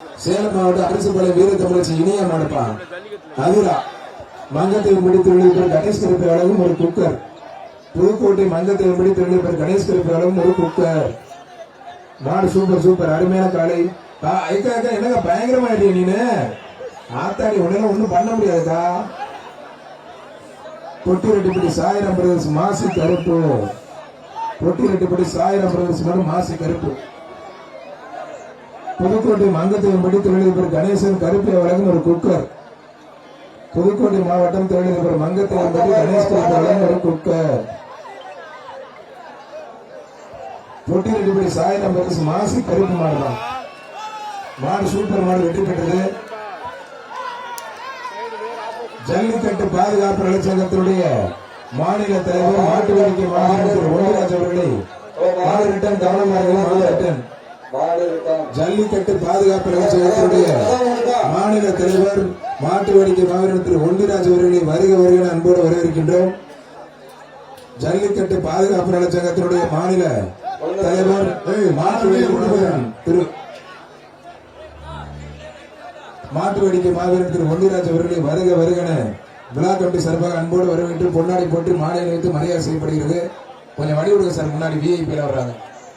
சேலம் மாவட்டம் அரசுப்பாளையம் வீர தமிழச்சி இனியா மாடுப்பான் அதிரா மங்கத்தை முடித்து வெளியிட்ட கணேஷ் கருப்பை அளவும் ஒரு குக்கர். புதுக்கோட்டை மங்கத்தை முடித்து வெளியிட்ட கணேஷ் கருப்பை அளவும் ஒரு குக்கர். மாடு சூப்பர் சூப்பர் அருமையான காலை. ஐக்கா அக்கா என்னங்க பயங்கரமா ஆயிட்டீங்க நீனு. ஆத்தாடி உடனே ஒண்ணும் பண்ண முடியாதுக்கா. பொட்டி ரெட்டிப்பட்டி சாயிரம் பிரதர்ஸ் மாசி கருப்பு. பொட்டி ரெட்டிப்பட்டி சாயிரம் பிரதர்ஸ் மட்டும் மாசி கருப்பு. புதுக்கோட்டை மங்கத்தையும்படி தொழிலதிபர் கணேசன் கருப்பை வழங்கும் ஒரு குக்கர். புதுக்கோட்டை மாவட்டம் தொழிலதிபர் மங்கத்தையும்படி கணேஷ் கருப்பை வழங்கும் ஒரு குக்கர். பொட்டி ரெட்டிப்பட்டி சாயிரம் பிரதர்ஸ் மாசி கருப்பு மாடுதான். மாடு சூப்பர் மாடு வெற்றி பெற்றது. ஜல்லிக்கட்டு பாதுகாப்பு நலச்சங்கத்தினுடைய மாநில தலைவர் மாட்டு வேடிக்கை மாநிலத்தில் ஒன்றிராஜ் அவர்களை மாடு ரிட்டன் கவனமாக ஜல்லிக்கட்டு பாதுகாப்பு நலச்சங்கத்தினுடைய மாநில தலைவர் மாட்டு வேடிக்கை மாநிலத்தில் ஒன்றிராஜ் அவர்களை வருக வருக அன்போடு வரவேற்கின்றோம். ஜல்லிக்கட்டு பாதுகாப்பு நலச்சங்கத்தினுடைய மாநில தலைவர் மாட்டு திரு மாட்டு வேடிக்கை மாவீரன் திரு ஒன்றிராஜ் அவர்களை வருக வருகன விழா கமிட்டி சார்பாக அன்போடு வரவேற்று பொன்னாடி போட்டு மாலை வைத்து மரியாதை செய்யப்படுகிறது. கொஞ்சம் வழி விடுங்க சார், முன்னாடி விஐபி வர்றாங்க.